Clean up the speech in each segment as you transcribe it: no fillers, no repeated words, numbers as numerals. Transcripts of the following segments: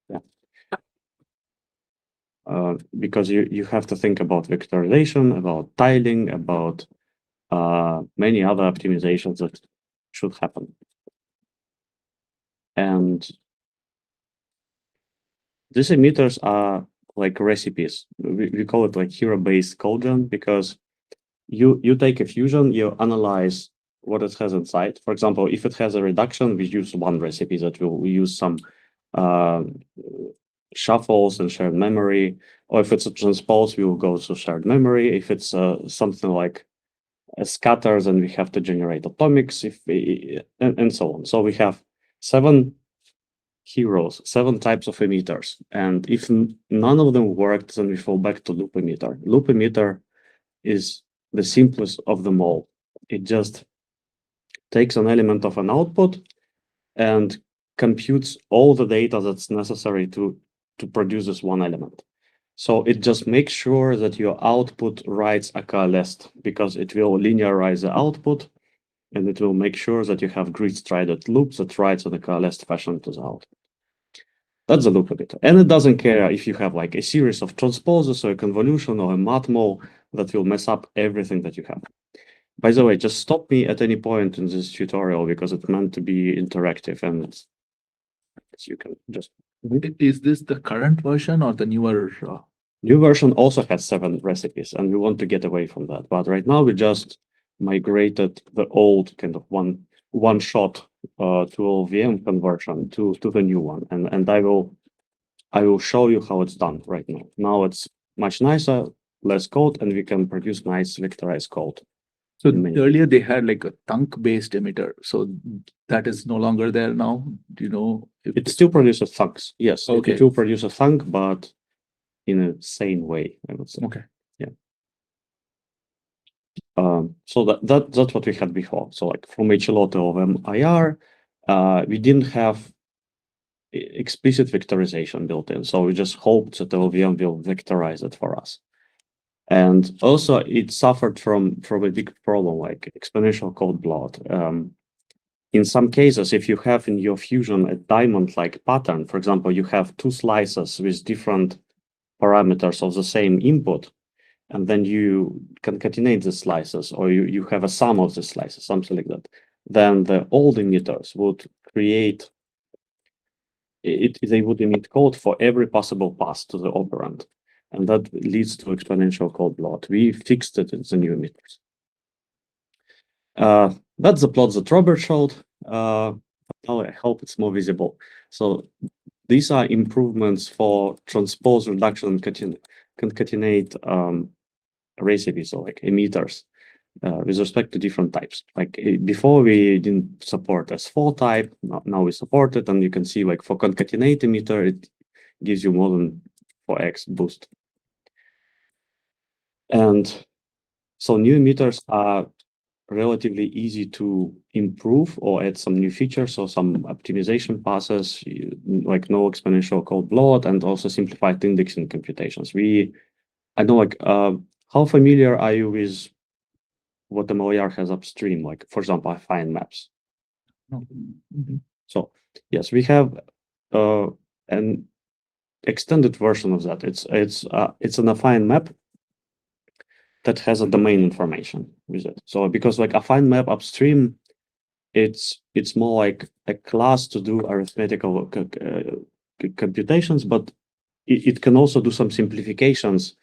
Yeah. Because you have to think about vectorization, about tiling, about many other optimizations that should happen. And these emitters are like recipes. We call it like hero-based Codegen because you take a fusion, you analyze what it has inside. For example, if it has a reduction, we use one recipe that we use some shuffles and shared memory. Or if it's a transpose, we will go to shared memory. If it's something like a scatter, then we have to generate atomics, and so on. So we have 7 heroes, 7 types of emitters. And if none of them worked, then we fall back to loop emitter. Loop emitter is the simplest of them all. It just takes an element of an output and computes all the data that's necessary to produce this one element. So it just makes sure that your output writes are coalesced, because it will linearize the output, and it will make sure that you have grid-strided loops that writes in a coalesced fashion to the output. That's the loop emitter. And it doesn't care if you have like a series of transposes or a convolution or a matmul that will mess up everything that you have. By the way, just stop me at any point in this tutorial because it's meant to be interactive, and you can just... Is this the current version or the newer? New version also has 7 recipes, and we want to get away from that. But right now we just migrated the old kind of one shot to VM conversion to the new one, and I will show you how it's done right now. Now it's much nicer, less code, and we can produce nice vectorized code. So earlier they had like a thunk-based emitter, so that is no longer there now. Do you know? It still produces thunks. Yes, okay. It will produce a thunk, but in a sane way, I would say. Okay. Yeah. So that's what we had before. So like from HLO to MLIR, we didn't have explicit vectorization built in. So we just hoped that the LVM will vectorize it for us. And also it suffered from a big problem like exponential code bloat. In some cases, if you have in your fusion a diamond-like pattern, for example, you have 2 slices with different parameters of the same input, and then you concatenate the slices, or you have a sum of the slices, something like that, then the old emitters would create they would emit code for every possible pass to the operand, and that leads to exponential code bloat. We fixed it in the new emitters. That's the plot that Robert showed. Now I hope it's more visible. So these are improvements for transpose, reduction, and concatenate recipes, or like emitters, with respect to different types. Like before we didn't support S4 type, now we support it, and you can see like for concatenate emitter, it gives you more than 4x boost. And so new emitters are relatively easy to improve or add some new features or some optimization passes, like no exponential code bloat, and also simplified indexing computations. I know, like, how familiar are you with what the MLIR has upstream, like, for example, affine maps? Mm-hmm. So yes, we have an extended version of that. It's an affine map that has a domain information with it. So because like affine map upstream, it's more like a class to do arithmetical computations, but it can also do some simplifications,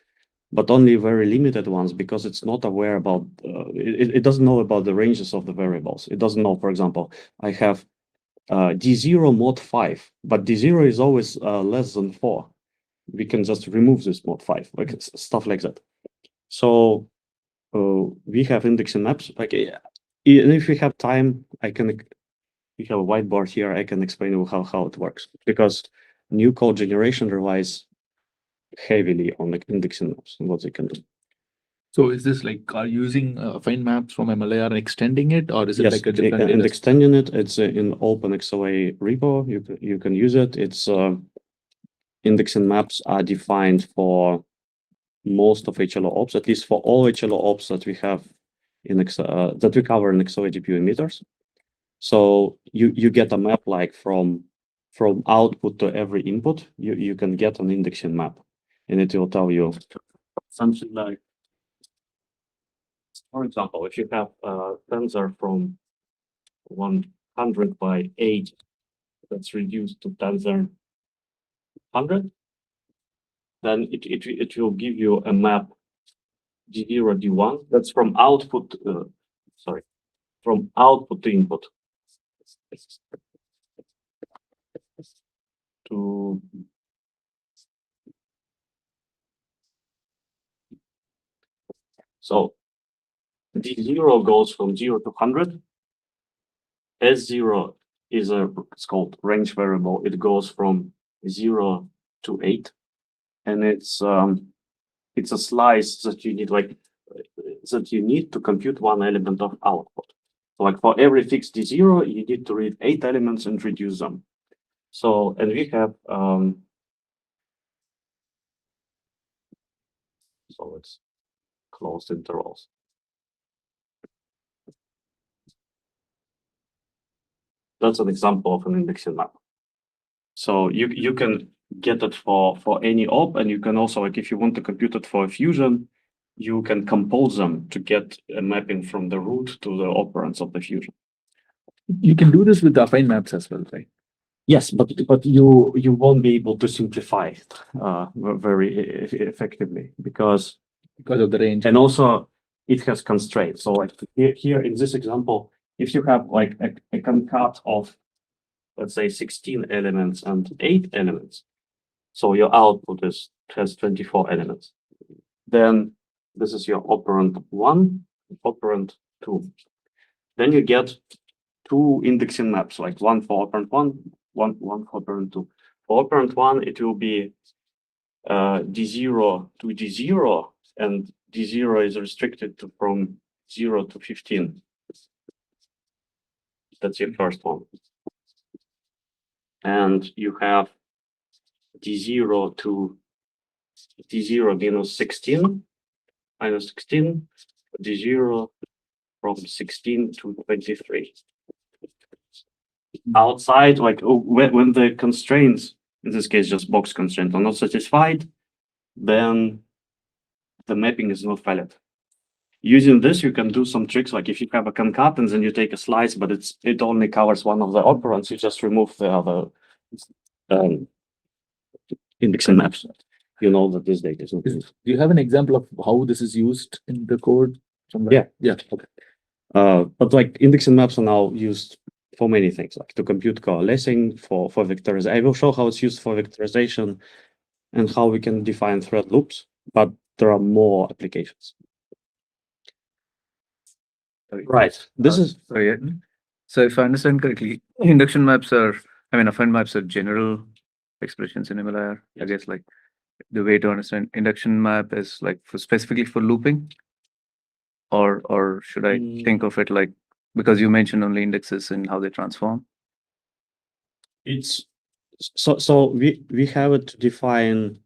but only very limited ones, because it's not aware about, it doesn't know about the ranges of the variables. It doesn't know, for example, I have D0 mod 5, but D0 is always less than 4. We can just remove this mod 5, like stuff like that. So we have indexing maps. Like, if we have time, we have a whiteboard here. I can explain how it works, because new code generation relies heavily on the indexing maps and what they can do. So is this like, are you using affine maps from MLIR and extending it, or is it yes, like a different and extending it? It's in open XLA repo. You can use it. It's indexing maps are defined for most of HLO ops, at least for all HLO ops that we have in that we cover in XLA GPU emitters. So you get a map like from from output to every input, you can get an indexing map, and it will tell you something like, for example, if you have a tensor from 100 by 8 that's reduced to tensor 100, then it will give you a map D0, D1 that's from output, from output to input. So D0 goes from 0 to 100. S0 is it's called range variable. It goes from 0 to 8, and it's a slice that you need to compute one element of output. So like for every fixed D0, you need to read 8 elements and reduce them. So, and we have so it's closed intervals. That's an example of an indexing map. So you can get it for any op, and you can also, like, if you want to compute it for a fusion, you can compose them to get a mapping from the root to the operands of the fusion. You can do this with affine maps as well, right? Yes, but you won't be able to simplify it very effectively because of the range. And also it has constraints. So like here in this example, if you have like a concat of, let's say, 16 elements and 8 elements, so your output has 24 elements, then this is your operand 1, operand 2. Then you get 2 indexing maps, like one for operand 1, one for operand 2. For operand 1, it will be D0 to D0, and D0 is restricted to from 0 to 15. That's your first one. And you have D0 to D0 minus 16, D0 from 16 to 23. Outside, like when the constraints, in this case just box constraints, are not satisfied, then the mapping is not valid. Using this, you can do some tricks, like if you have a concat and then you take a slice, but it only covers one of the operands, you just remove the other indexing maps. You know that this data is not used. Do you have an example of how this is used in the code somewhere? Yeah. Okay. But like indexing maps are now used for many things, like to compute coalescing, for vectorization. I will show how it's used for vectorization and how we can define thread loops, but there are more applications. Right. This is So if I understand correctly, induction maps are, affine maps are general expressions in MLIR. I guess like the way to understand induction map is like specifically for looping, or should I think of it like, because you mentioned only indexes and how they transform? It's so we have it to define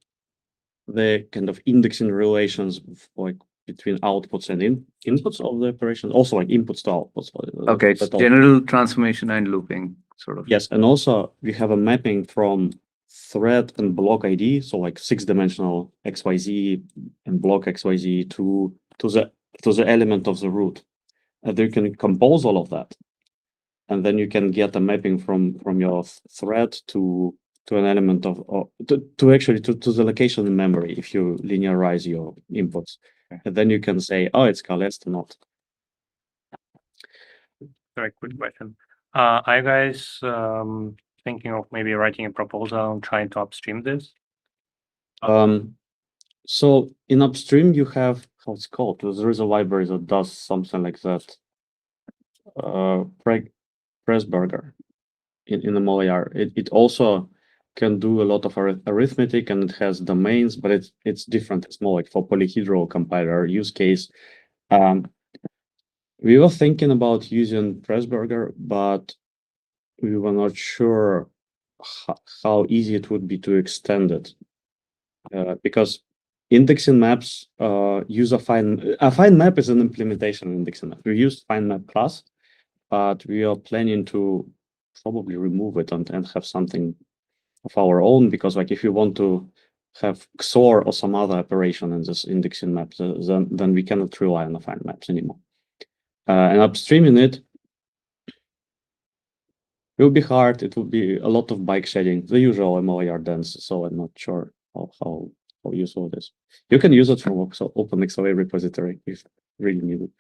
the kind of indexing relations like between outputs and inputs of the operation, also like inputs to outputs. Okay, it's general transformation and looping sort of. Yes, and also we have a mapping from thread and block ID, so like 6-dimensional XYZ and block XYZ to the element of the root. And you can compose all of that, and then you can get a mapping from your thread to an element of to the location in memory if you linearize your inputs. Okay. And then you can say, oh, it's coalesced or not. Very quick question. Are you guys thinking of maybe writing a proposal and trying to upstream this? So in upstream you have, how it's called, there is a library that does something like that. Pressburger in MLIR. It also can do a lot of arithmetic, and it has domains, but it's different. It's more like for polyhedral compiler use case. We were thinking about using Pressburger, but we were not sure how easy it would be to extend it, because indexing maps use affine map is an implementation of indexing map. We used FineMap class, but we are planning to probably remove it and have something our own, because like if you want to have XOR or some other operation in this indexing map, then we cannot rely on affine maps anymore. And upstreaming it will be hard. It will be a lot of bike shedding, the usual MLIR dance. So I'm not sure how useful it is. You can use it from Open XLA repository if really needed.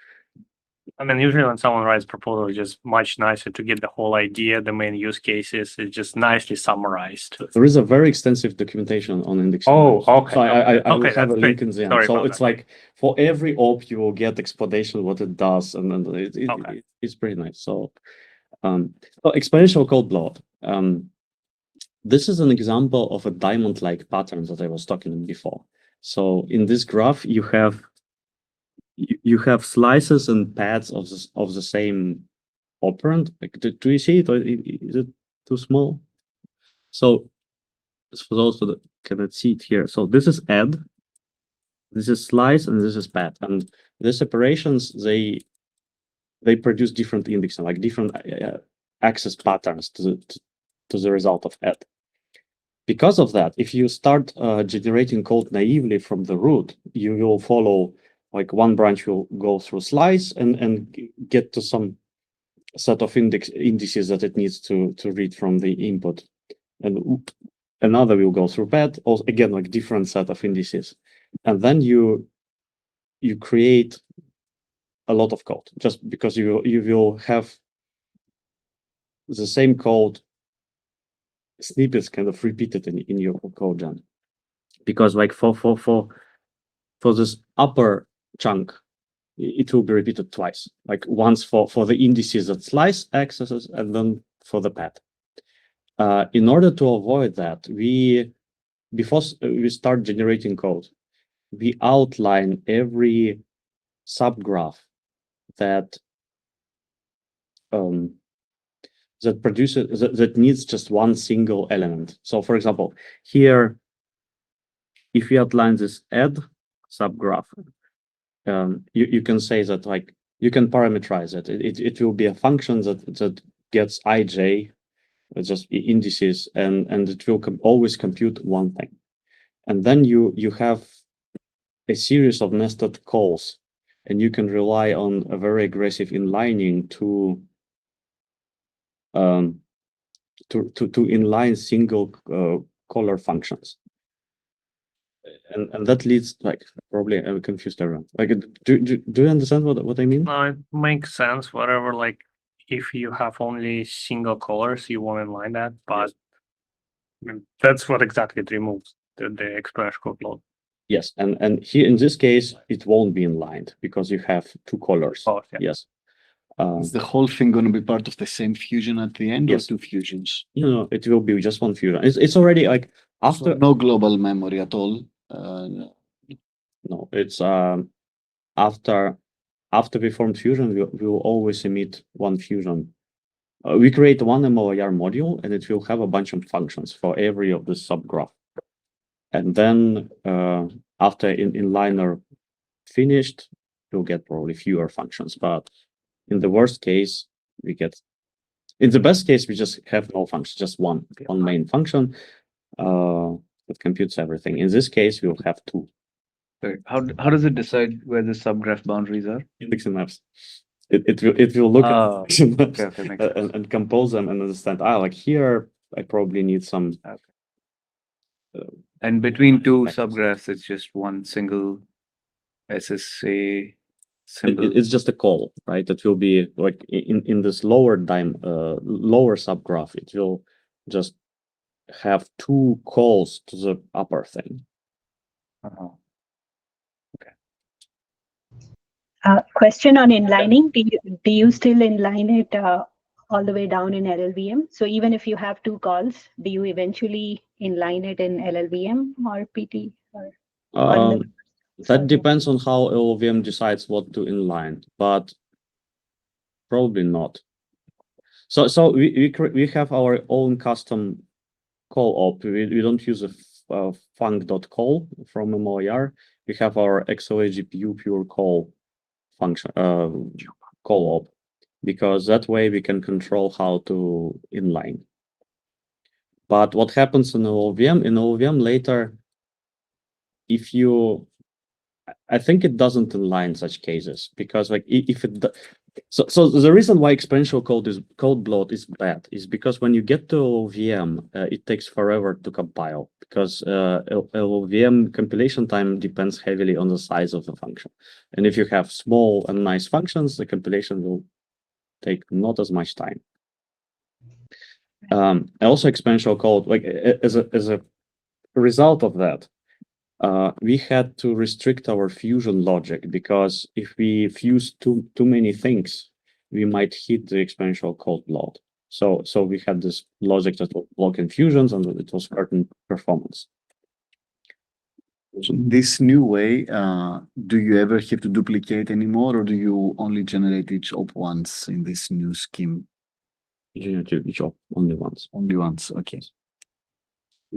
I mean, usually when someone writes proposal, it's just much nicer to get the whole idea, the main use cases. It's just nicely summarized. There is a very extensive documentation on indexing. Oh, maps. okay. So I will Okay, have a that's link great. in the end. Sorry So about it's that. like for every op you will get explanation what it does, and Okay. it's pretty nice. So exponential code bloat. This is an example of a diamond-like pattern that I was talking about before. So in this graph, you have slices and pads of the same operand. Like, do you see it, or is it too small? So for those that cannot see it here, so this is add, this is slice, and this is pad, and these operations they produce different indexing, like different access patterns to the result of add. Because of that, if you start generating code naively from the root, you will follow, like, one branch will go through slice and get to some set of indices that it needs to read from the input, and another will go through pad, also again like different set of indices, and then you create a lot of code just because you will have the same code snippets kind of repeated in your code gen, because like for this upper chunk it will be repeated twice, like once for the indices that slice accesses and then for the pad. In order to avoid that, before we start generating code, we outline every subgraph that that needs just one single element. So for example, here, if you outline this add subgraph, you can say that, like, you can parameterize it. It will be a function that gets ij, just indices, and it will always compute one thing. And then you have a series of nested calls, and you can rely on a very aggressive inlining to inline single caller functions. And that leads, like, probably I confused everyone. Like, do you understand what I mean? No, it makes sense. Whatever, like, if you have only single colors, you won't inline that, but I mean, that's what exactly it removes, the exponential code bloat. Yes, and here in this case, it won't be inlined because you have two colors. Oh, yeah. Yes. Is the whole thing going to be part of the same fusion at the end, Yes. or two fusions? No, it will be just one fusion. It's already, like, after. So no global memory at all. No, it's after we form fusion, we will always emit one fusion. We create one MLIR module, and it will have a bunch of functions for every of the subgraph. And then after inliner finished, you'll get probably fewer functions. But in the worst case, in the best case, we just have no functions, just one main function that computes everything. In this case, we'll have two. Right. How does it decide where the subgraph boundaries are? Indexing maps. It will look at indexing maps Okay, makes sense. and compose them and understand. Like, here I probably need some. And between two Right. subgraphs, it's just one single SSA symbol. It's just a call, right? It will be like in this lower subgraph. It will just have two calls to the upper thing. Uh-huh. Question on inlining. Do you still inline it all the way down in LLVM? So even if you have two calls, do you eventually inline it in LLVM or PT? Or that depends on how LLVM decides what to inline, but probably not. So we have our own custom call op. We don't use a func.call from MLIR. We have our XLA GPU pure call function call op, because that way we can control how to inline. But what happens in LLVM? In LLVM later, if you, I think it doesn't inline such cases, because like if it, so the reason why exponential code bloat is bad is because when you get to LLVM, it takes forever to compile, because LLVM compilation time depends heavily on the size of the function. And if you have small and nice functions, the compilation will take not as much time. Also exponential code, like as a result of that, we had to restrict our fusion logic, because if we fuse too many things, we might hit the exponential code bloat. So we had this logic that was blocking fusions, and it was hurting performance. So this new way, do you ever have to duplicate anymore, or do you only generate each op once in this new scheme? You need to each op only once. Only once, okay.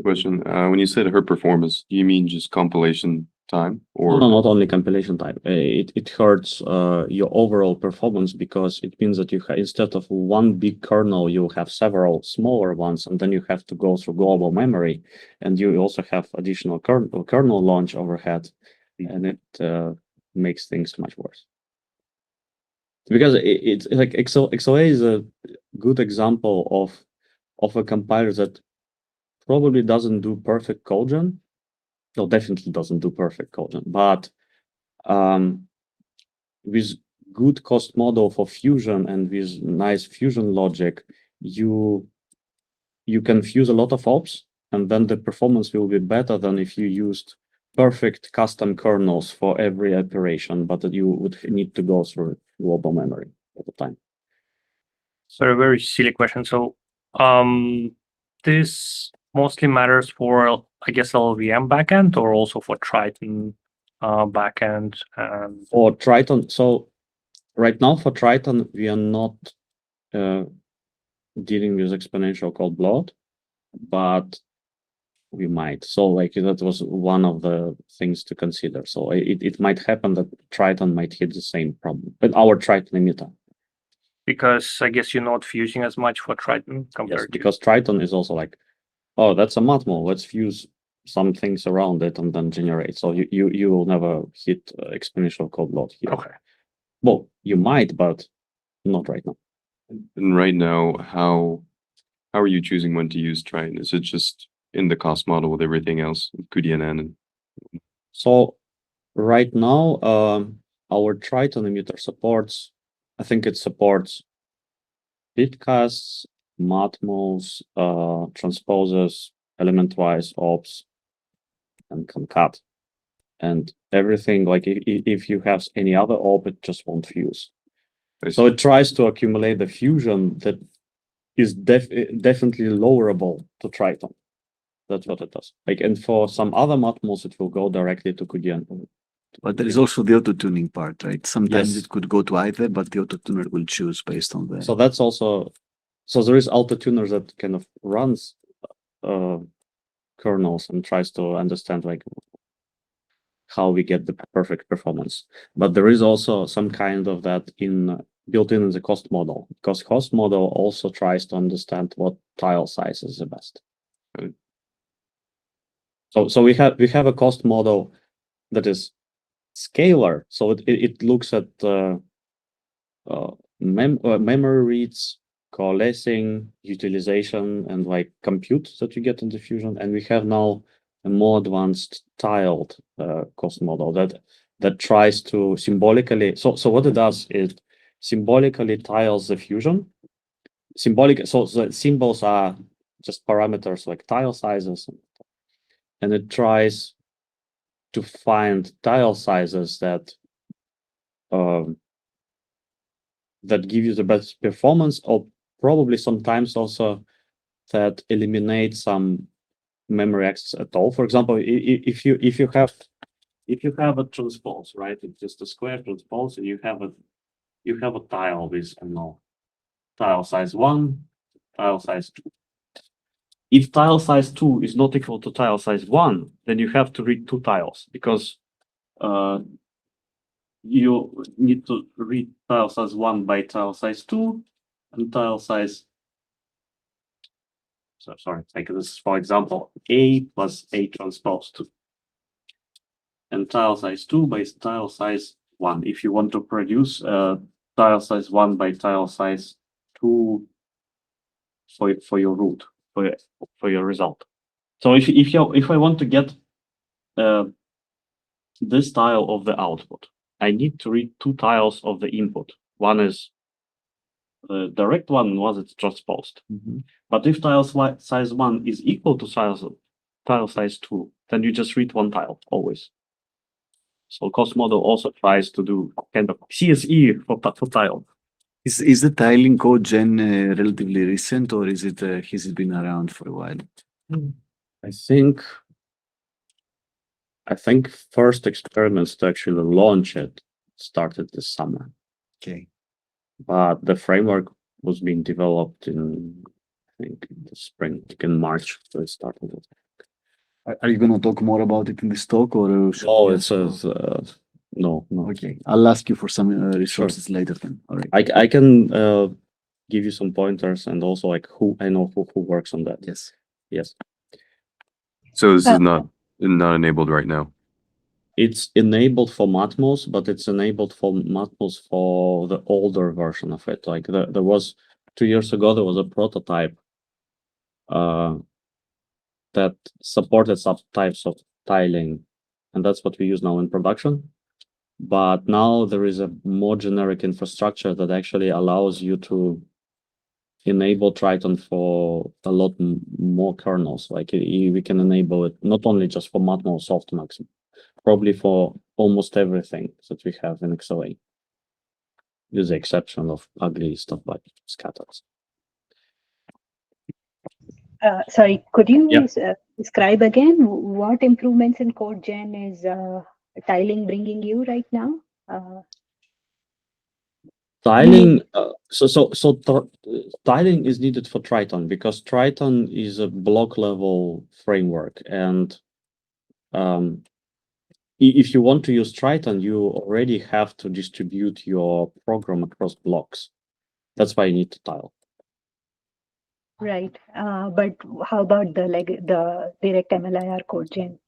Question, when you said hurt performance, do you mean just compilation time, or? No, not only compilation time. It hurts your overall performance, because it means that you instead of one big kernel, you have several smaller ones, and then you have to go through global memory, and you also have additional kernel launch overhead, and it makes things much worse. Because it's like XLA is a good example of a compiler that probably doesn't do perfect codegen. No, definitely doesn't do perfect codegen, but with good cost model for fusion and with nice fusion logic, you can fuse a lot of ops, and then the performance will be better than if you used perfect custom kernels for every operation, but that you would need to go through global memory all the time. So a very silly question. So this mostly matters for, I guess, LLVM backend, or also for Triton backend? And For Triton, so right now for Triton, we are not dealing with exponential code bloat, but we might. So like that was one of the things to consider. So it might happen that Triton might hit the same problem, but our Triton emitter. because I guess you're not fusing as much for Triton Yes, compared to. because Triton is also like, oh, that's a matmul. Let's fuse some things around it and then generate. So you will never hit exponential code bloat here. Okay. Well, you might, but not right now. And right now, how are you choosing when to use Triton? Is it just in the cost model with everything else, with cuDNN? And So right now, our Triton emitter supports, I think it supports bitcasts, matmuls, transposes, element-wise ops, and concat. And everything, like if you have any other op, it just won't fuse. So it tries to accumulate the fusion that is definitely lowerable to Triton. That's what it does. Like, and for some other matmuls, it will go directly to cuDNN. But there is also the auto-tuning part, right? Sometimes Yes. it could go to either, but the auto-tuner will choose based on the. So that's also, so there is auto-tuner that kind of runs kernels and tries to understand like how we get the perfect performance. But there is also some kind of that built in the cost model, because cost model also tries to understand what tile size is the best. Right. So we have a cost model that is scalar. So it looks at memory reads, coalescing, utilization, and like compute that you get in the fusion. And we have now a more advanced tiled cost model that tries to symbolically. So what it does is symbolically tiles the fusion. So the symbols are just parameters like tile sizes, and it tries to find tile sizes that give you the best performance, or probably sometimes also that eliminate some memory access at all. For example, if you have a transpose, right? It's just a square transpose, and you have a tile with, I don't know, tile size 1, tile size 2. If tile size 2 is not equal to tile size 1, then you have to read 2 tiles, because you need to read tile size 1 by tile size 2 and tile size So sorry, like this, for example, A plus A transpose 2. And tile size 2 by tile size 1. If you want to produce tile size 1 by tile size 2 for your root, for your result. So if I want to get this tile of the output, I need to read 2 tiles of the input. One is the direct one, was it's transposed. But if tile size 1 is equal to tile size 2, then you just read 1 tile always. So cost model also tries to do kind of CSE for tile. Is the tiling code gen relatively recent, or is it has it been around for a while? I think first experiments to actually launch it started this summer, Okay. but the framework was being developed in, I think, in the spring, like in March, so it started. Are you going to talk more about it in this talk, or? Oh, it says no. Okay, I'll ask you for some resources later then. All right. I can give you some pointers and also like who I know who works on that. Yes. Yes. So this is not enabled right now. It's enabled for Matmos, but it's enabled for Matmos for the older version of it. Like there was 2 years ago, there was a prototype that supported subtypes of tiling, and that's what we use now in production. But now there is a more generic infrastructure that actually allows you to enable Triton for a lot more kernels. Like we can enable it not only just for Matmos softmax, probably for almost everything that we have in XLA, with the exception of ugly stuff like scatters. Sorry, could you Yeah. describe again what improvements in CodeGen is tiling bringing you right now? Tiling, tiling is needed for Triton because Triton is a block level framework, and if you want to use Triton, you already have to distribute your program across blocks. That's why you need to tile. Right, but how about the direct MLIR CodeGen?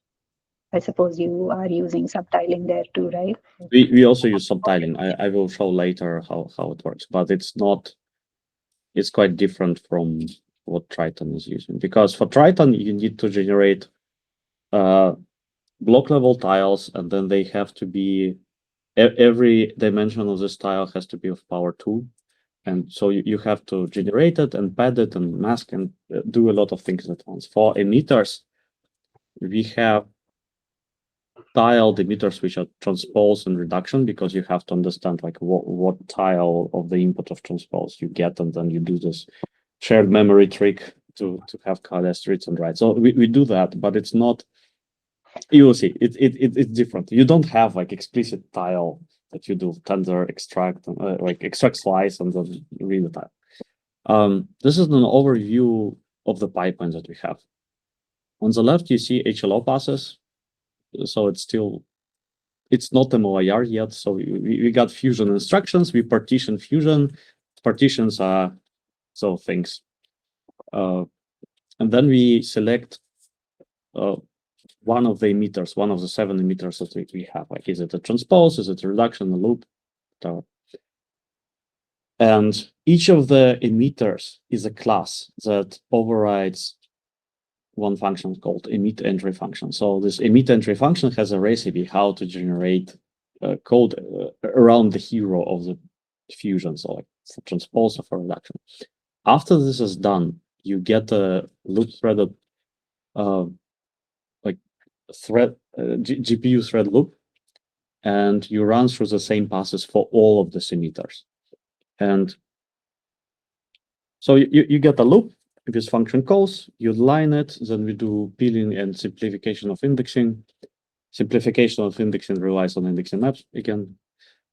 I suppose you are using subtiling there too, right? We also use subtiling. I will show later how it works, but it's quite different from what Triton is using, because for Triton you need to generate block level tiles, and then they have to be every dimension of this tile has to be of power 2, and so you have to generate it and pad it and mask and do a lot of things at once. For emitters, we have tiled emitters which are transpose and reduction, because you have to understand like what tile of the input of transpose you get, and then you do this shared memory trick to have coalesced reads and writes. So we do that, but it's not, you will see it's different. You don't have like explicit tile that you do tensor extract, like extract slice and then read the tile. This is an overview of the pipelines that we have. On the left, you see HLO passes. So it's not MLIR yet. So we got Fusion instructions. We partition Fusion. Partitions are so things. And then we select one of the emitters, one of the 7 emitters that we have. Like, is it a transpose? Is it a reduction, a loop? And each of the emitters is a class that overrides one function called emit entry function. So this emit entry function has a recipe how to generate code around the hero of the fusion, so like for transpose or for reduction. After this is done, you get a loop threaded GPU thread loop, and you run through the same passes for all of the emitters. And so you get a loop. If this function calls, you line it, then we do peeling and simplification of indexing. Simplification of indexing relies on indexing maps again.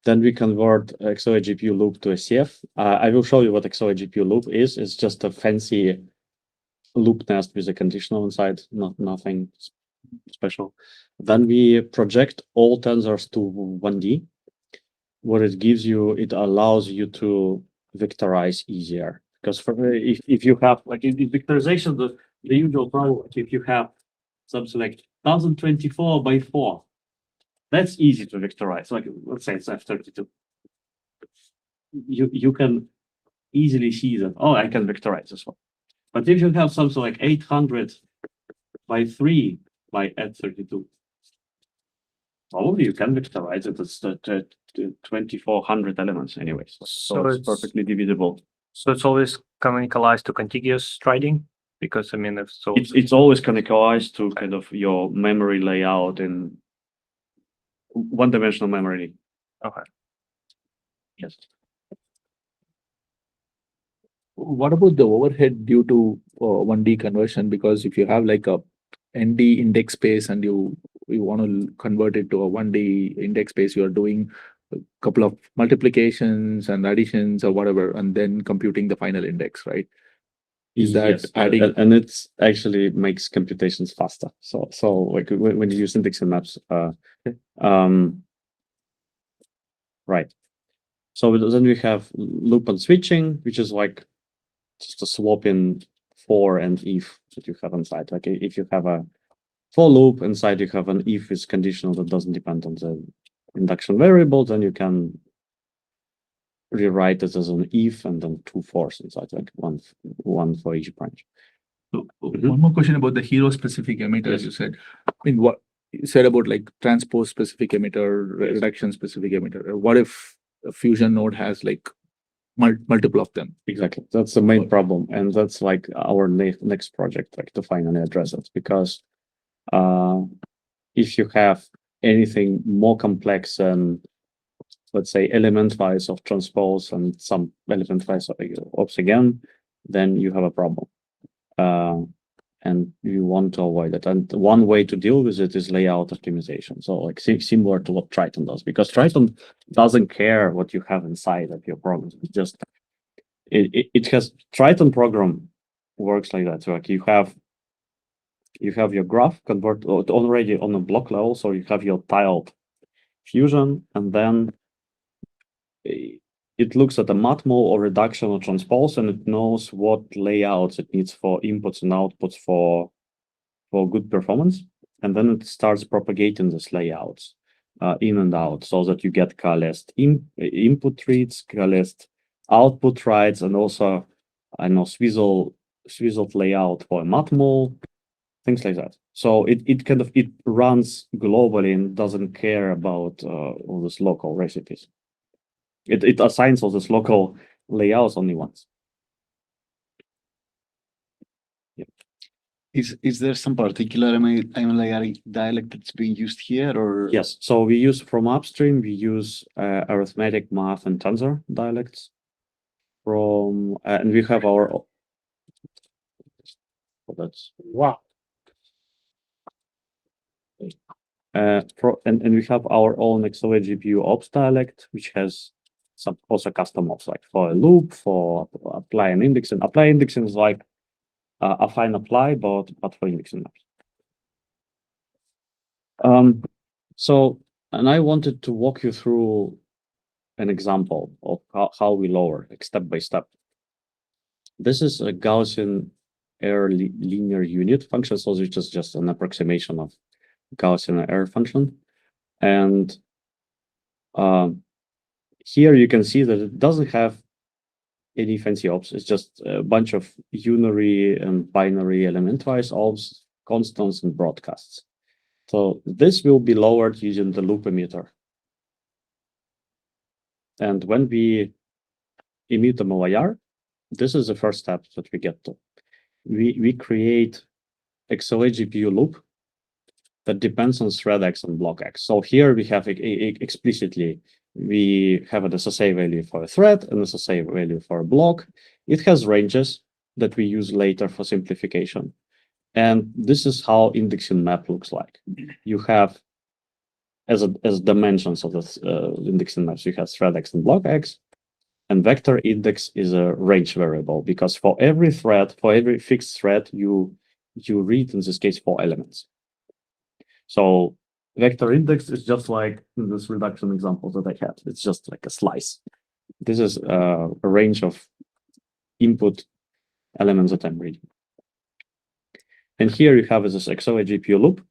Then we convert XLA GPU loop to a CF. I will show you what XLA GPU loop is. It's just a fancy loop nest with a conditional inside, nothing special. Then we project all tensors to 1D. What it gives you, it allows you to vectorize easier. because if you have like in vectorization, the usual problem, like if you have something like 1024 by 4, that's easy to vectorize. Like let's say it's F32. You can easily see that, oh, I can vectorize this one. But if you have something like 800 by 3 by F32, probably you can vectorize it. It's 2400 elements anyway, so So it's it's- perfectly divisible. So it's always canonicalized to contiguous striding, because I mean, if so, It's always canonicalized to kind of your memory layout in one-dimensional memory. okay. Yes. What about the overhead due to 1D conversion? Because if you have like a ND index space and you want to convert it to a 1D index space, you are doing a couple of multiplications and additions or whatever, and then computing the final index, right? Is that Yes, adding? and it actually makes computations faster. So like when you use indexing maps, right. So then we have loop and switching, which is like just a swap in for and if that you have inside. Like if you have a for loop inside, you have an if is conditional that doesn't depend on the induction variable, then you can rewrite it as an if and then 2 fors inside, like one for each branch. So, Mhm. one more question about the hero specific emitters. Yes. You said, I mean, what you said about like transpose specific emitter, Yes. reduction specific emitter. What if a fusion node has like multiple of them? Exactly. That's the main Okay. problem. And that's like our next project, like to finally address it. Because if you have anything more complex than, let's say, element-wise of transpose and some element-wise of ops again, then you have a problem. And you want to avoid it. And one way to deal with it is layout optimization. So like similar to what Triton does, because Triton doesn't care what you have inside of your program. It just it has Triton program works like that. So like you have your graph convert already on a block level, so you have your tiled fusion, and then it looks at a matmul or reduction or transpose, and it knows what layouts it needs for inputs and outputs for good performance, and then it starts propagating these layouts in and out, so that you get coalesced input reads, coalesced output writes, and also I know swizzled layout for a matmul, things like that. So it kind of runs globally and doesn't care about all these local recipes. It assigns all these local layouts only once. Is there some particular MLIR dialect that's being used here, or? Yes, so we use from upstream, we use arithmetic, math, and tensor dialects from, and we have our, that's, Wow. and we have our own XLA GPU ops dialect, which has some also custom ops, like for a loop, for apply and indexing. Apply indexing is like affine apply, but for indexing maps. So, and I wanted to walk you through an example of how we lower, like step by step. This is a Gaussian error linear unit function, so it's just an approximation of Gaussian error function. And here you can see that it doesn't have any fancy ops. It's just a bunch of unary and binary element-wise ops, constants, and broadcasts. So this will be lowered using the loop emitter. And when we emit a MLIR, this is the first step that we get to. We create XLA GPU loop that depends on thread X and block X. So here we have explicitly, we have an SSA value for a thread and SSA value for a block. It has ranges that we use later for simplification. And this is how indexing map looks like. You have, as dimensions of the indexing maps, you have thread X and block X. And vector index is a range variable, because for every thread, for every fixed thread, you read, in this case, 4 elements. So vector index is just like in this reduction example that I had. It's just like a slice. This is a range of input elements that I'm reading. And here you have this XLA GPU loop,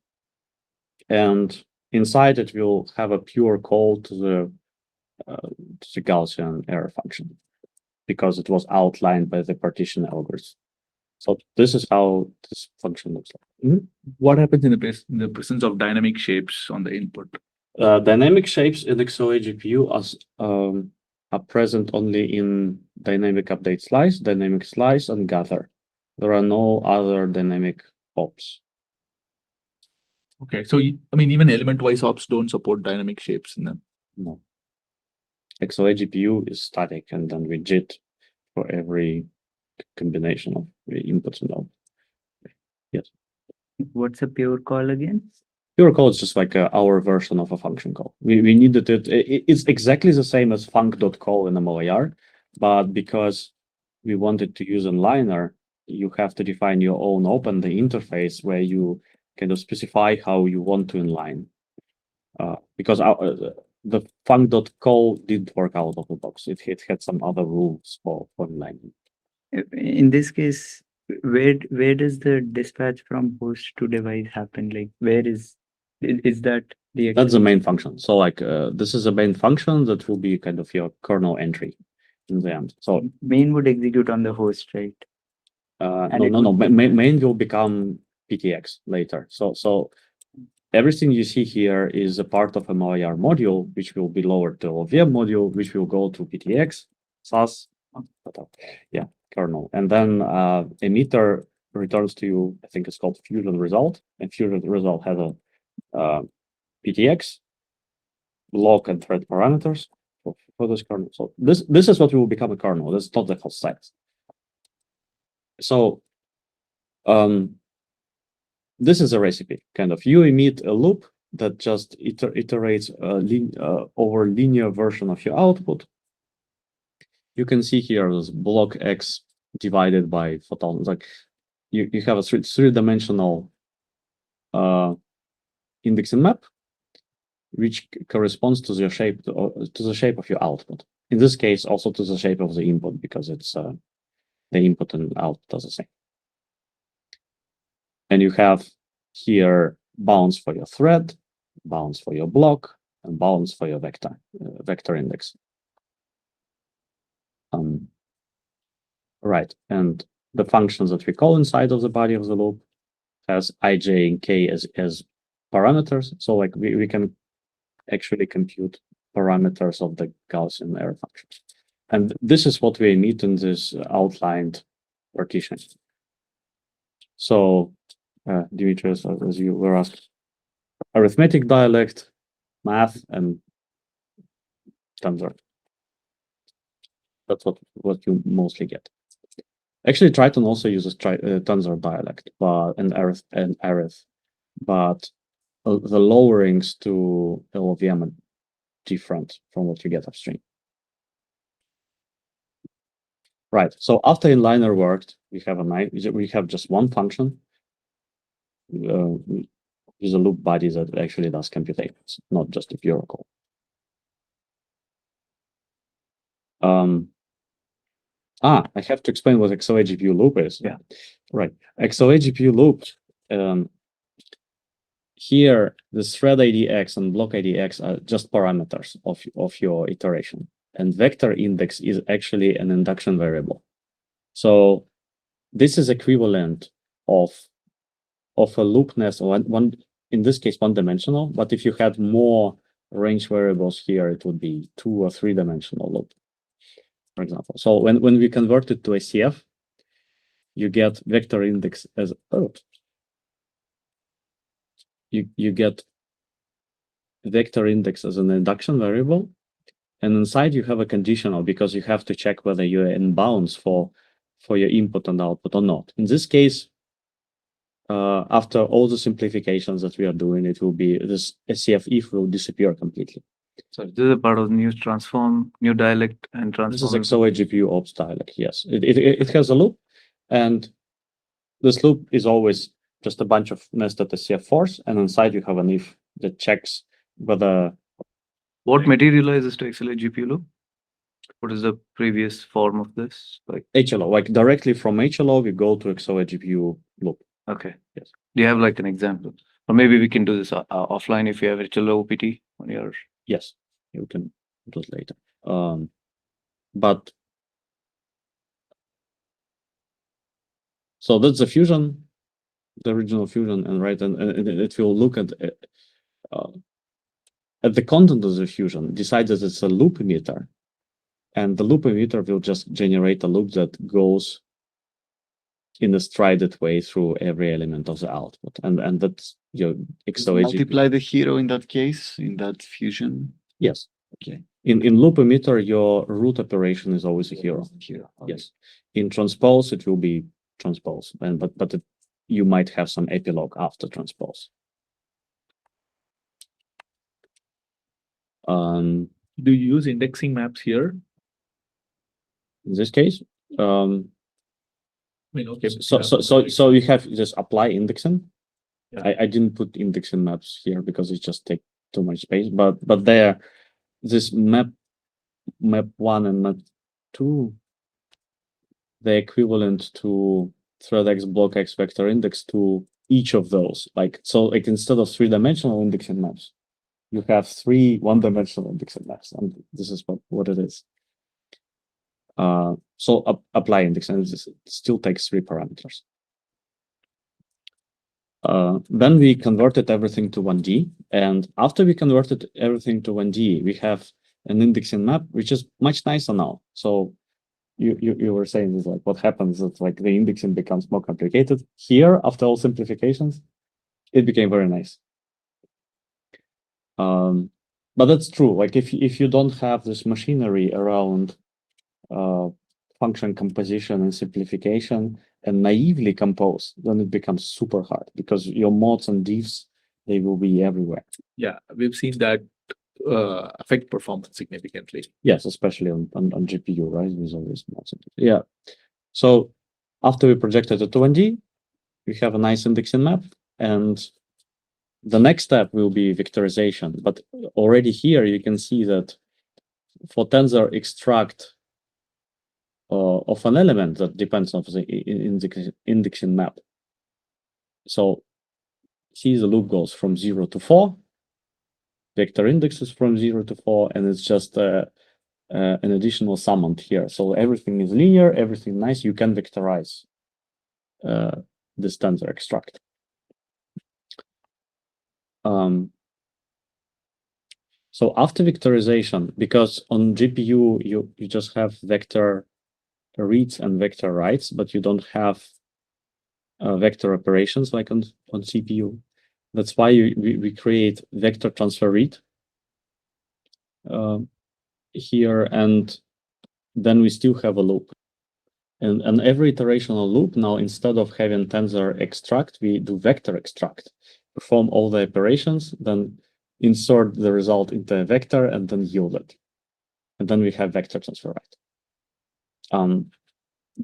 and inside it will have a pure call to the Gaussian error function, because it was outlined by the partition algorithm. So this is how this function looks like. What happens in the presence of dynamic shapes on the input? Dynamic shapes in XLA GPU are present only in dynamic update slice, dynamic slice, and gather. There are no other dynamic ops. Okay, so I mean, even element-wise ops don't support dynamic shapes in them. No. XLA GPU is static, and then we JIT for every combination of inputs and outputs. Yes. What's a pure call again? Pure call is just like our version of a function call. We needed it. It's exactly the same as func.call in MLIR, but because we wanted to use inliner, you have to define your own open the interface where you kind of specify how you want to inline. Because the func.call didn't work out of the box. It had some other rules for inlining. In this case, where does the dispatch from host to device happen? Like, where is that the That's the main function. So like this is a main function that will be kind of your kernel entry in the end. So main would execute on the host, right? no. Main will become PTX later. So everything you see here is a part of a MLIR module, which will be lowered to a VM module, which will go to PTX, SAS, yeah, kernel. And then emitter returns to you, I think it's called Fusion result. And Fusion result has a PTX, lock and thread parameters for this kernel. So this is what will become a kernel. This is not the whole set. So this is a recipe. Kind of you emit a loop that just iterates over linear version of your output. You can see here this block X divided by photons. Like you have a three-dimensional indexing map, which corresponds to the shape of your output. In this case, also to the shape of the input, because it's the input and output are the same. And you have here bounds for your thread, bounds for your block, and bounds for your vector index. Right, and the functions that we call inside of the body of the loop has ij and k as parameters. So like we can actually compute parameters of the Gaussian error function. And this is what we emit in this outlined partition. So Dimitrios, as you were asked, arithmetic dialect, math, and tensor. That's what you mostly get. Actually, Triton also uses tensor dialect, and arith, but the lowerings to LLVM are different from what you get upstream. Right. So after inliner worked, we have just one function with a loop body that actually does computations, not just a pure call. I have to explain what XLA GPU loop is. Yeah. Right. XLA GPU loop. Here, the thread IDX and block IDX are just parameters of your iteration. And vector index is actually an induction variable. So this is equivalent of a loop nest, one in this case, one-dimensional. But if you had more range variables here, it would be 2 or 3-dimensional loop, for example. So when we convert it to a CF, you get vector index as you get vector index as an induction variable, and inside you have a conditional because you have to check whether you're in bounds for your input and output or not. In this case, after all the simplifications that we are doing, it will be this SCF if will disappear completely. So this is a part of the new transform, new dialect and transform. This is XLA GPU ops dialect. Yes, it has a loop, and this loop is always just a bunch of nested SCF force, and inside you have an if that checks whether. What materializes to XLA GPU loop? What is the previous form of this? Like, HLO, like directly from HLO, we go to XLA GPU loop. okay. Yes. Do you have like an example? Or maybe we can do this offline if you have HLO OPT on your. Yes, you can do it later. But so that's the fusion, the original fusion, and right, and it will look at the content of the fusion, decide that it's a loop emitter, and the loop emitter will just generate a loop that goes in a strided way through every element of the output, and that's your XLA GPU. Multiply the hero in that case, in that fusion. Yes. Okay. In loop emitter, your root operation is always a hero. Hero. Yes. In transpose, it will be transpose, and but you might have some epilogue after transpose. Do you use indexing maps here? In this case, I mean, okay. so you have just apply indexing. Yeah. I didn't put indexing maps here because it just take too much space, but there, this map 1 and map 2, the equivalent to thread x, block x, vector index to each of those. Like, so like instead of 3-dimensional indexing maps, you have 3 1-dimensional indexing maps, and this is what it is. So apply index, and it still takes 3 parameters. Then we converted everything to 1D, and after we converted everything to 1D, we have an indexing map, which is much nicer now. So you were saying is like what happens is like the indexing becomes more complicated. Here, after all simplifications, it became very nice. But that's true. Like if you don't have this machinery around function composition and simplification and naively compose, then it becomes super hard because your mods and diffs, they will be everywhere. Yeah, we've seen that affect performance significantly. Yes, especially on GPU, right? With all these mods. Yeah. So after we projected it to 1D, we have a nice indexing map, and the next step will be vectorization. But already here you can see that for tensor extract of an element that depends on the indexing map. So see the loop goes from 0 to 4. Vector indexes from 0 to 4, and it's just an additional summand here. So everything is linear, everything nice. You can vectorize this tensor extract. So after vectorization, because on GPU you just have vector reads and vector writes, but you don't have vector operations like on CPU. That's why we create vector transfer read here, and then we still have a loop. And every iterational loop now, instead of having tensor extract, we do vector extract, perform all the operations, then insert the result into a vector, and then yield it. And then we have vector transfer write.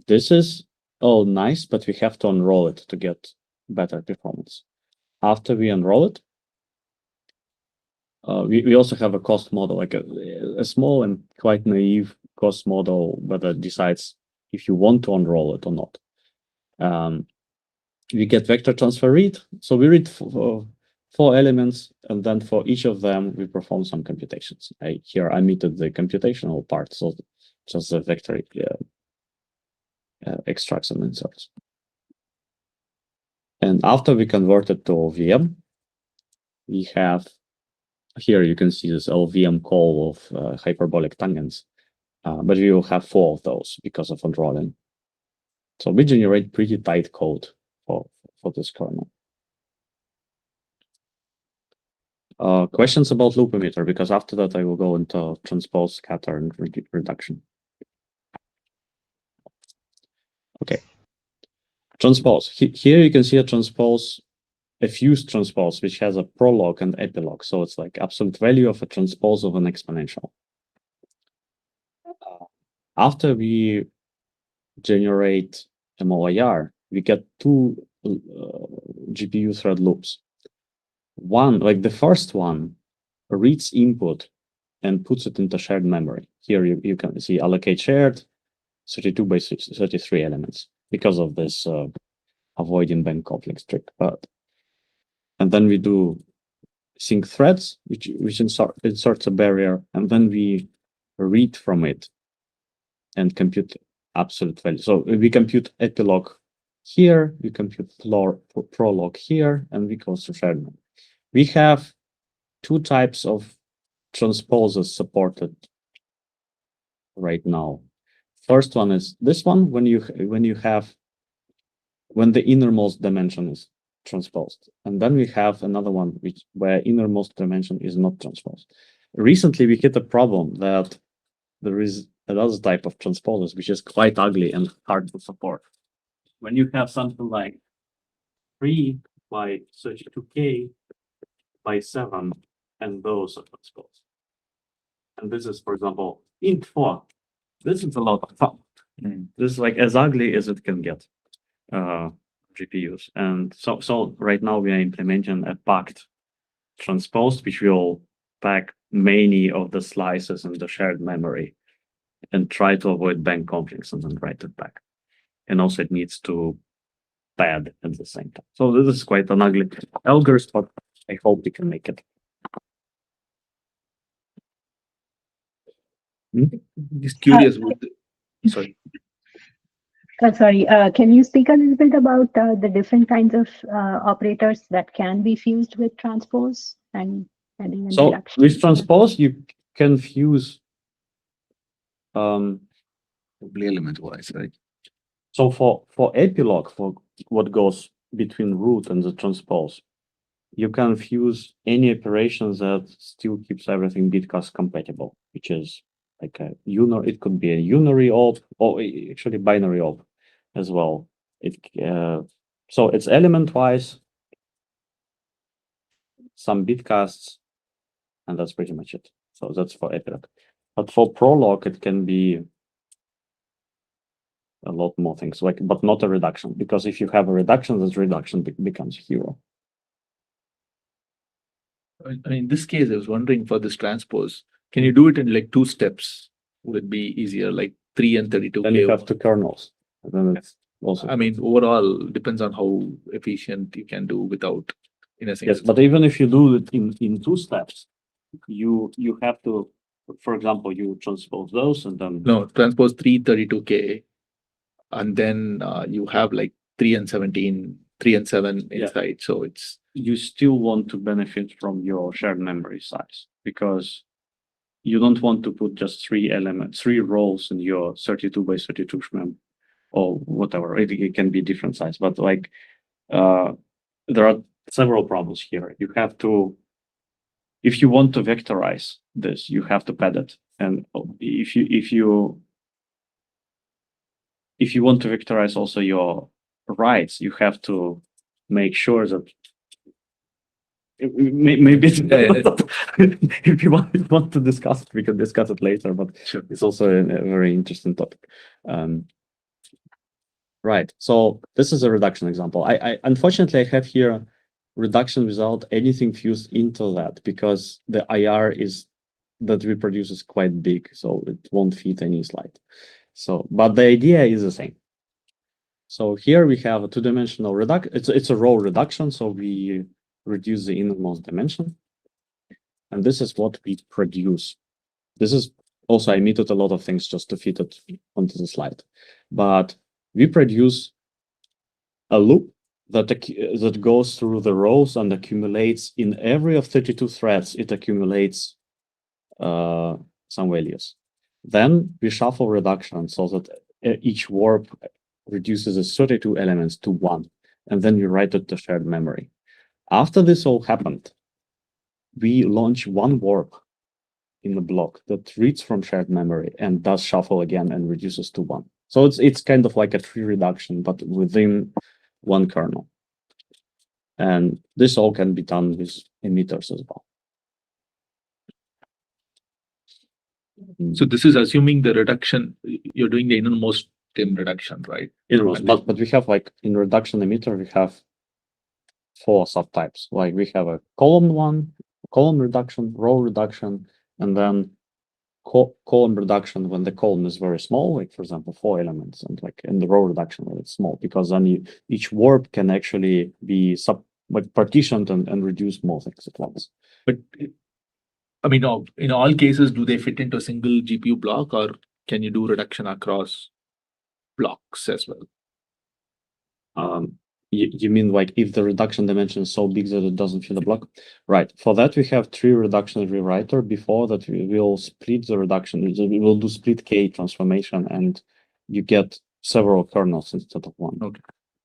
This is all nice, but we have to unroll it to get better performance. After we unroll it, we also have a cost model, like a small and quite naive cost model, but that decides if you want to unroll it or not. We get vector transfer read. So we read 4 elements, and then for each of them, we perform some computations. Here I omitted the computational part, so just the vector extracts and inserts. And after we convert it to LVM, we have, here you can see this LVM call of hyperbolic tangents, but we will have 4 of those because of unrolling. So we generate pretty tight code for this kernel. Questions about loop emitter, because after that I will go into transpose, scatter, and reduction. Okay. Transpose. Here you can see a transpose, a fused transpose, which has a prologue and epilogue. So it's like absolute value of a transpose of an exponential. After we generate MLIR, we get 2 GPU thread loops. One, like the first one, reads input and puts it into shared memory. Here you can see allocate shared 32 by 33 elements because of this avoiding bank conflicts trick. And then we do sync threads, which inserts a barrier, and then we read from it and compute absolute value. So we compute epilogue here, we compute prologue here, and we go to shared memory. We have two types of transposers supported right now. First one is this one, when the innermost dimension is transposed, and then we have another one where innermost dimension is not transposed. Recently, we hit a problem that there is another type of transposers which is quite ugly and hard to support. When you have something like 3 by 32K by 7, and those are transposed. And this is, for example, int 4. This is a lot of fun. This is like as ugly as it can get, GPUs. And so right now we are implementing a packed transpose, which will pack many of the slices in the shared memory and try to avoid bank conflicts and then write it back. And also it needs to pad at the same time. So this is quite an ugly algorithm, but I hope we can make it. Just curious. Sorry. Sorry, can you speak a little bit about the different kinds of operators that can be fused with transpose and adding So reduction? with transpose, you can fuse. Probably element-wise, right? So for epilogue, for what goes between root and the transpose, you can fuse any operations that still keeps everything bitcast compatible, which is like a unary. It could be a unary op or actually binary op as well. So it's element-wise, some bitcasts, and that's pretty much it. So that's for epilogue. But for prologue, it can be a lot more things, but not a reduction, because if you have a reduction, this reduction becomes hero. In this case, I was wondering for this transpose, can you do it in like 2 steps? Would it be easier, like 3 and 32K? Then you have 2 kernels. And then it's also. I mean, overall, depends on how efficient you can do without in a single. Yes, but even if you do it in 2 steps, you have to, for example, you transpose those and then. No, transpose 3 32K, and then you have like 3 and 17, 3 and 7 inside. So it's. You still want to benefit from your shared memory size, because you don't want to put just 3 rows in your 32 by 32 mem or whatever. It can be different size, but like there are several problems here. You have to, if you want to vectorize this, you have to pad it. And if you want to vectorize also your writes, you have to make sure that maybe if you want to discuss it, we can discuss it later, but sure, it's also a very interesting topic. Right, so this is a reduction example. I unfortunately I have here reduction without anything fused into that, because the IR that we produce is quite big, so it won't fit any slide. So, but the idea is the same. So here we have a 2-dimensional reduction. It's a row reduction, so we reduce the innermost dimension, and this is what we produce. This is also, I omitted a lot of things just to fit it onto the slide, but we produce a loop that goes through the rows and accumulates in every of 32 threads. It accumulates some values. Then we shuffle reduction so that each warp reduces the 32 elements to 1, and then we write it to shared memory. After this all happened, we launch one warp in the block that reads from shared memory and does shuffle again and reduces to 1. So it's kind of like a tree reduction, but within one kernel. And this all can be done with emitters as well. So this is assuming the reduction, you're doing the innermost dim reduction, right? Innermost, but we have like in reduction emitter, we have 4 subtypes. Like we have a column reduction, row reduction, and then column reduction when the column is very small, like for example 4 elements, and like in the row reduction when it's small, because then each warp can actually be partitioned and reduce more things at once. But I mean, in all cases, do they fit into a single GPU block, or can you do reduction across blocks as well? You mean like if the reduction dimension is so big that it doesn't fit the block? Right. For that, we have 3 reduction rewriter. Before that, we will split the reduction. We will do split K transformation, and you get several kernels instead of one. Okay.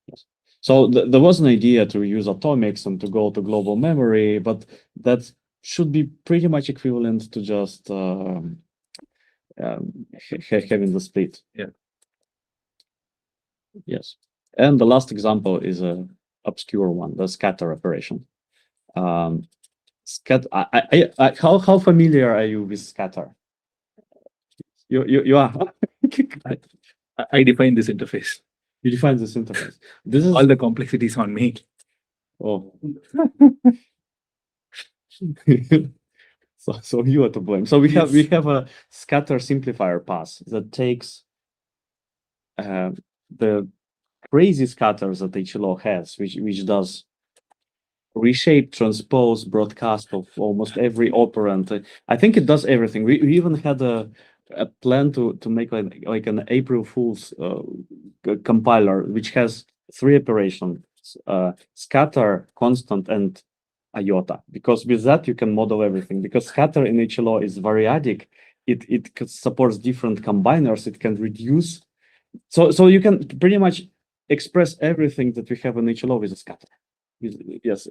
Yes. So there was an idea to use atomics and to go to global memory, but that should be pretty much equivalent to just having the split. Yeah. Yes. And the last example is a obscure one, the scatter operation. How familiar are you with scatter? You are. I define this interface. You define this interface. This is All the complexities on me. oh. So you are to blame. So we have a scatter simplifier pass that takes the crazy scatters that HLO has, which does reshape, transpose, broadcast of almost every operand. I think it does everything. We even had a plan to make like an April Fool's compiler, which has 3 operations: scatter, constant, and iota. Because with that you can model everything. Because scatter in HLO is variadic, it supports different combiners. It can reduce. So you can pretty much express everything that we have in HLO with a scatter. Yes.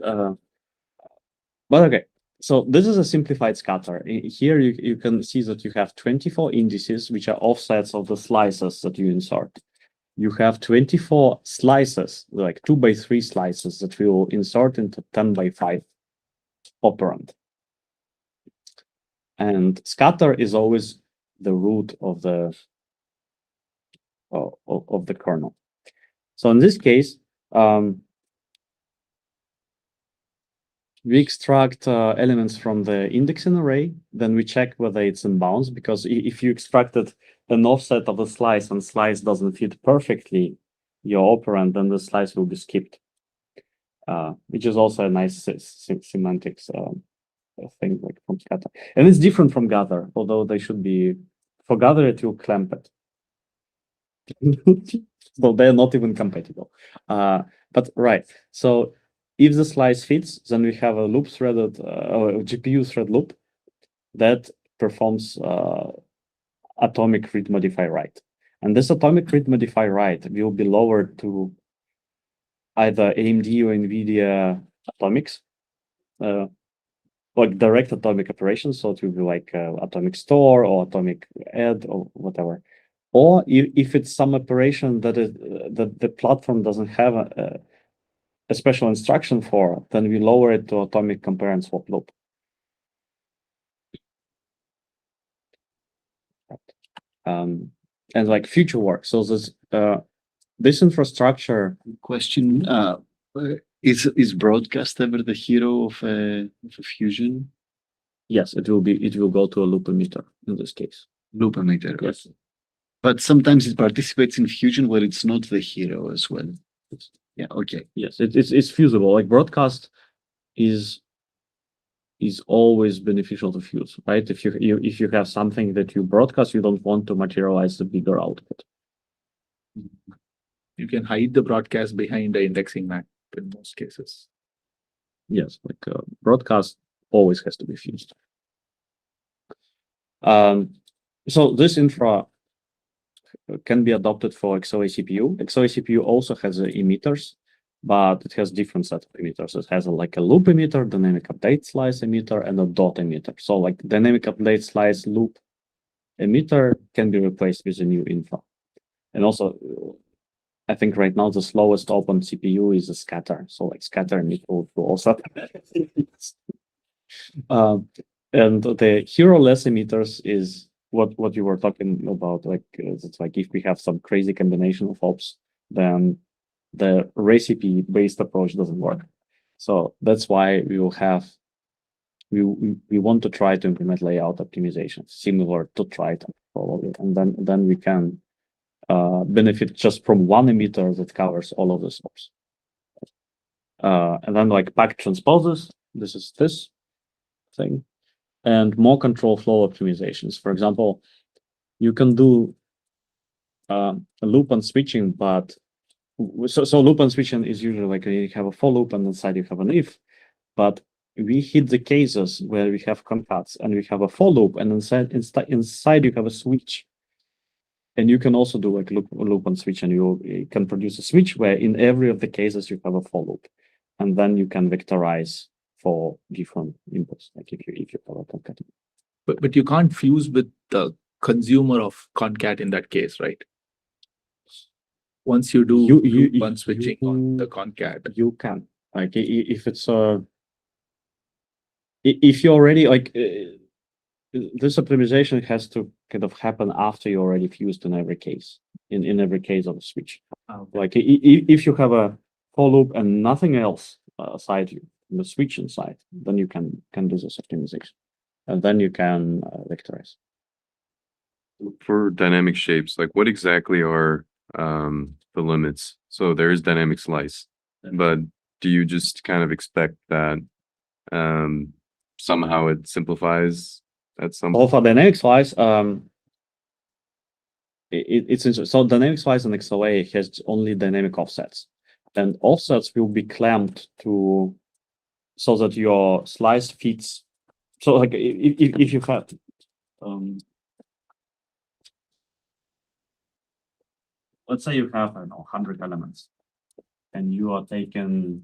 But okay. So this is a simplified scatter. Here you can see that you have 24 indices, which are offsets of the slices that you insert. You have 24 slices, like 2x3 slices that we will insert into 10x5 operand. And scatter is always the root of the kernel. So in this case, we extract elements from the indexing array, then we check whether it's in bounds, because if you extracted an offset of a slice and slice doesn't fit perfectly your operand, then the slice will be skipped, which is also a nice semantics thing like from scatter. And it's different from gather, although they should be, for gather it will clamp it. So they're not even compatible. But right, so if the slice fits, then we have a loop threaded, or a GPU thread loop that performs atomic read modify write. And this atomic read modify write will be lowered to either AMD or NVIDIA atomics, like direct atomic operations. So it will be like atomic store or atomic add or whatever. Or if it's some operation that the platform doesn't have a special instruction for, then we lower it to atomic compare and swap loop. And like future work. So this infrastructure Question: is broadcast ever the hero of a fusion? Yes, it will go to a loop emitter in this case. Loop emitter. Yes. But sometimes it participates in fusion where it's not the hero as well. Yeah. Okay. Yes, it's fusible. Like broadcast is always beneficial to fuse, right? If you have something that you broadcast, you don't want to materialize the bigger output. You can hide the broadcast behind the indexing map in most cases. Yes, like broadcast always has to be fused. So this infra can be adopted for XLA CPU. XLA CPU also has emitters, but it has different set of emitters. It has like a loop emitter, dynamic update slice emitter, and a dot emitter. So like dynamic update slice loop emitter can be replaced with a new infra. And also, I think right now the slowest open CPU is a scatter. So like scatter emitter will also. And the hero-less emitters is what you were talking about. Like it's like if we have some crazy combination of ops, then the recipe-based approach doesn't work. So that's why we will have we want to try to implement layout optimization similar to try to follow it, and then we can benefit just from one emitter that covers all of the stops. And then like pack transposes, this is this thing, and more control flow optimizations. For example, you can do loop and switching, but so loop and switching is usually like you have a for loop and inside you have an if, but we hit the cases where we have concats and we have a for loop, and inside you have a switch. And you can also do like loop and switch, and you can produce a switch where in every of the cases you have a for loop, and then you can vectorize for different inputs, like if you have a concat. But you can't fuse with the consumer of concat in that case, right? Once you do loop and switching on the concat, you can, like if it's if you already like this optimization has to kind of happen after you already fused in every case, in every case of a switch. Like if you have a for loop and nothing else aside you, the switch inside, then you can do this optimization, and then you can vectorize. For dynamic shapes, like what exactly are the limits? So there is dynamic slice, but do you just kind of expect that somehow it simplifies at some point? For dynamic slice, it's interesting. So dynamic slice and XLA has only dynamic offsets, and offsets will be clamped to so that your slice fits. So like if you have let's say you have, I don't know, 100 elements, and you are taking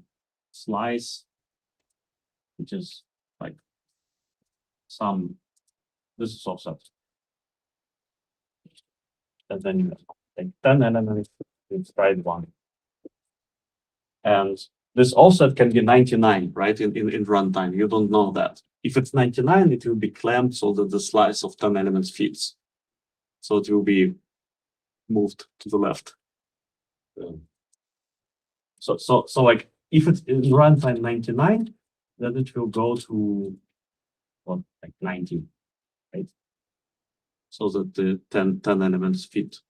slice, which is like this is offset. And then you take 10 elements, you try one. And this offset can be 99, right, in runtime. You don't know that. If it's 99, it will be clamped so that the slice of 10 elements fits. So it will be moved to the left. So like if it's in runtime 99, then it will go to what, like 90, right? So that the 10 elements fit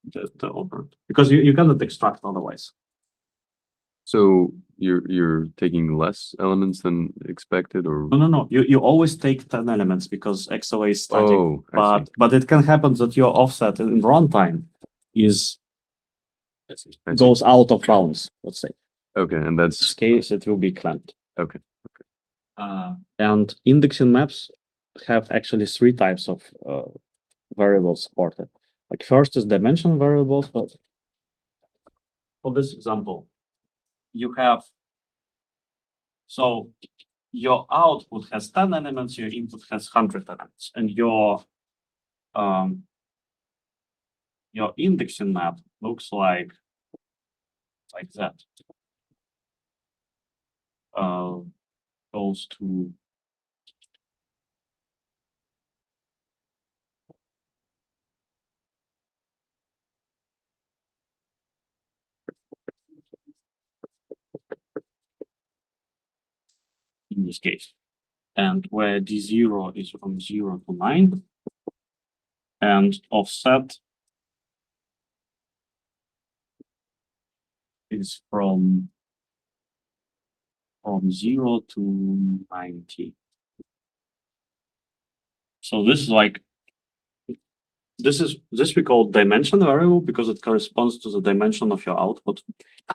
the operand, because you cannot extract otherwise. So you're taking less elements than expected, or no. You always take 10 elements because XLA is static. Oh, I see. But it can happen that your offset in runtime is I see. goes out of bounds, let's say. Okay, and In that's this case, it will be clamped. okay. And indexing maps have actually 3 types of variables supported. Like first is dimension variables, but for this example, you have, so your output has 10 elements, your input has 100 elements, and your indexing map looks like that. Goes to in this case, and where D0 is from 0 to 9, and offset is from 0 to 90. So this is like this we call dimension variable because it corresponds to the dimension of your output.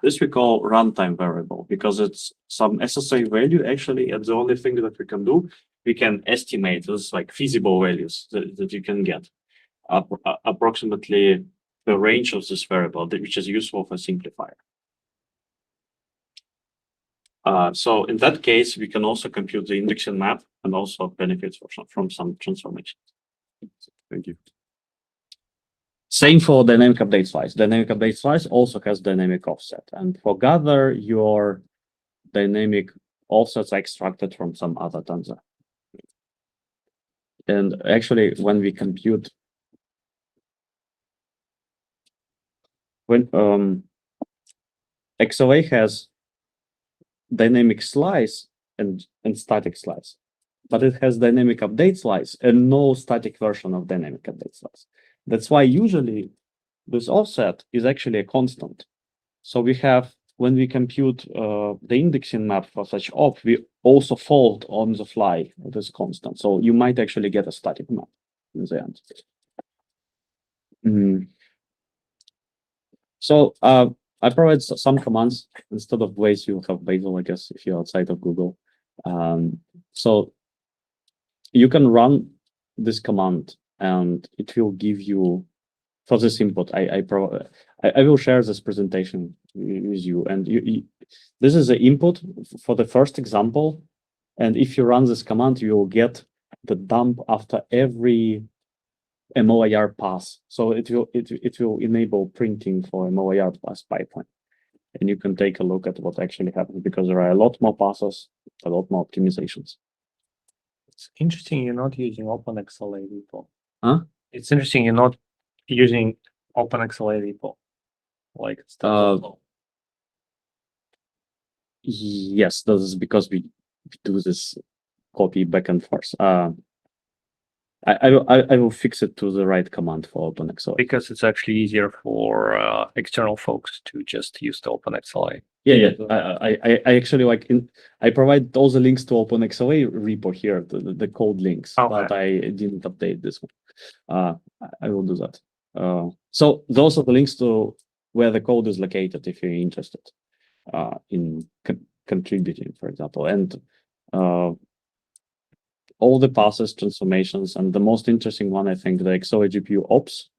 This we call runtime variable because it's some SSA value actually, and the only thing that we can do, we can estimate this like feasible values that you can get approximately the range of this variable, which is useful for simplifier. So in that case, we can also compute the indexing map and also benefit from some transformations. Thank you. Same for dynamic update slice. Dynamic update slice also has dynamic offset. And for gather, your dynamic offsets are extracted from some other tensor. And actually, when we compute, when XLA has dynamic slice and static slice. but it has dynamic update slice and no static version of dynamic update slice. That's why usually this offset is actually a constant. So we have, when we compute the indexing map for such op, we also fold on the fly this constant. So you might actually get a static map in the end. So I provide some commands instead of ways you have Bazel, I guess, if you're outside of Google. So you can run this command and it will give you, for this input, I will share this presentation with you. And this is the input for the first example. And if you run this command, you will get the dump after every MLIR pass. So it will enable printing for MLIR pass pipeline. And you can take a look at what actually happens, because there are a lot more passes, a lot more optimizations. It's interesting you're not using OpenXLA repo. Huh? It's interesting you're not using OpenXLA repo. Like yes, this is because we do this copy back and forth. I will fix it to the right command for OpenXLA. because it's actually easier for external folks to just use the OpenXLA. Yeah. I actually I provide all the links to OpenXLA repo here, the code links, Okay. but I didn't update this one. I will do that. So those are the links to where the code is located if you're interested in contributing, for example, and all the passes, transformations, and the most interesting one, I think, the XLA GPU ops,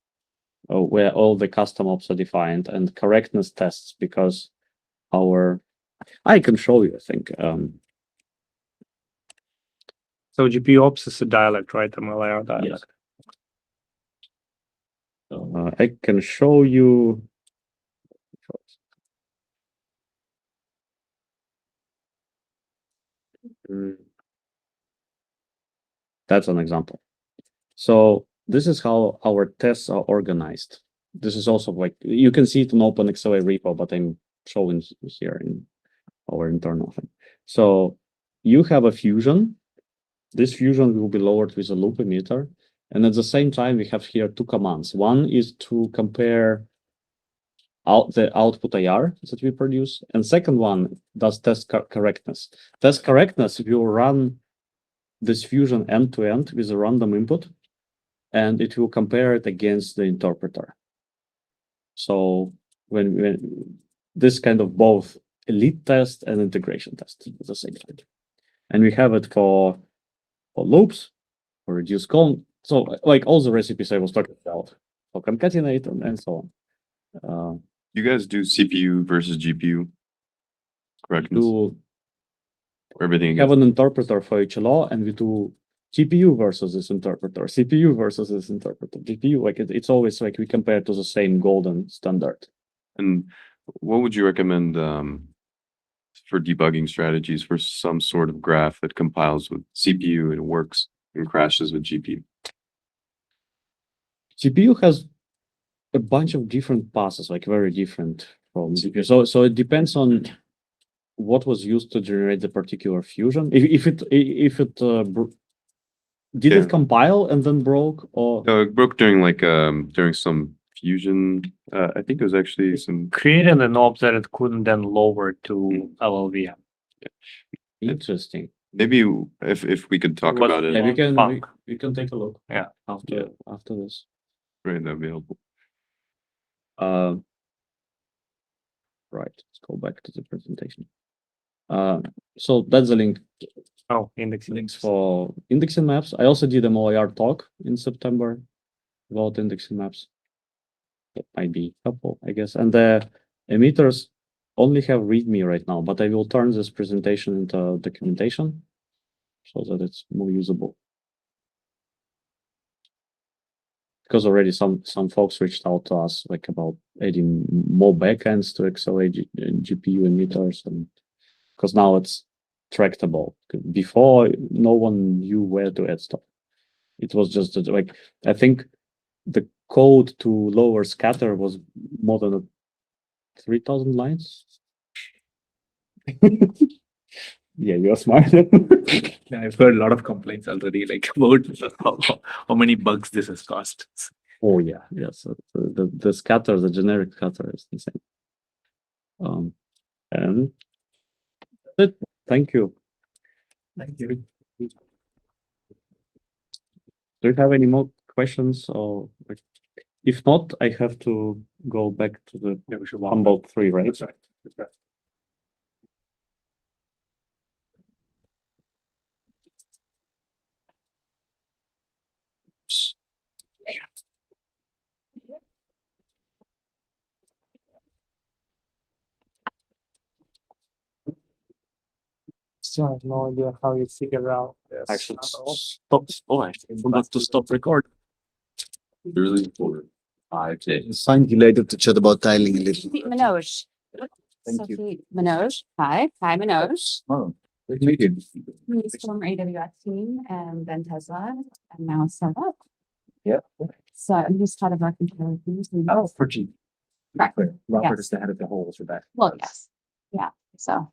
where all the custom ops are defined, and correctness tests, because I can show you, I think. So GPU ops is a dialect, right? MLIR dialect. Yes. I can show you. That's an example. So this is how our tests are organized. This is also you can see it in OpenXLA repo, but I'm showing here in our internal thing. So you have a fusion. This fusion will be lowered with a loop emitter. And at the same time, we have here two commands. One is to compare the output IR that we produce. And second one does test correctness. Test correctness will run this fusion end to end with a random input, and it will compare it against the interpreter. So when this kind of both elite test and integration test at the same time. And we have it for loops, for reduce column. So all the recipes I was talking about for concatenate and so on. You guys do CPU versus GPU correctness? Everything We have an interpreter for HLO, and we do GPU versus this interpreter, CPU versus this interpreter, GPU. It's always we compare to the same golden standard. And what would you recommend for debugging strategies for some sort of graph that compiles with CPU and works and crashes with GPU? GPU has a bunch of different passes, very different from GPU. So it depends on what was used to generate the particular fusion. If it did it compile and then broke, or No, it broke during during some fusion. I think it was actually some Created an op that it couldn't then lower to LLVM. interesting. maybe if we could talk What- about it. Yeah, Funk. we can take a look. Yeah. After this. Right, that'd be helpful. Right, let's go back to the presentation. So that's the link. Oh, indexing. Links for indexing maps. I also did a MLIR talk in September about indexing maps. That might be helpful, I guess. And the emitters only have README right now, but I will turn this presentation into documentation so that it's more usable. Because already some folks reached out to us about adding more backends to XLA GPU emitters, and because now it's tractable. Before, no one knew where to add stuff. It was just I think the code to lower scatter was more than 3,000 lines. Yeah, you're smart. I've heard a lot of complaints already, like about how many bugs this has caused. Oh yeah, yeah. So the scatter, the generic scatter is insane. And that's it. Thank you. Thank you. Do you have any more questions or like, if not, I have to go back to the Humboldt 3, right? That's right. That's right. Still have no idea how you figure out this. I should stop. Oh, I forgot to stop record. Really for 5 days. Find delighted to chat about tiling a little. Manoj. Thank you. Sophie Manoj. Hi, Manoj. Oh, He's from AWS team and then Tesla and now startup. yeah. So he's part of our control teams. Oh, for G. Right. Robert Yes. is the head of the whole for that. Well, yes. Yeah. So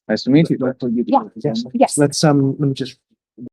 Nice to meet you. Yeah. Yes. Yes. Let me just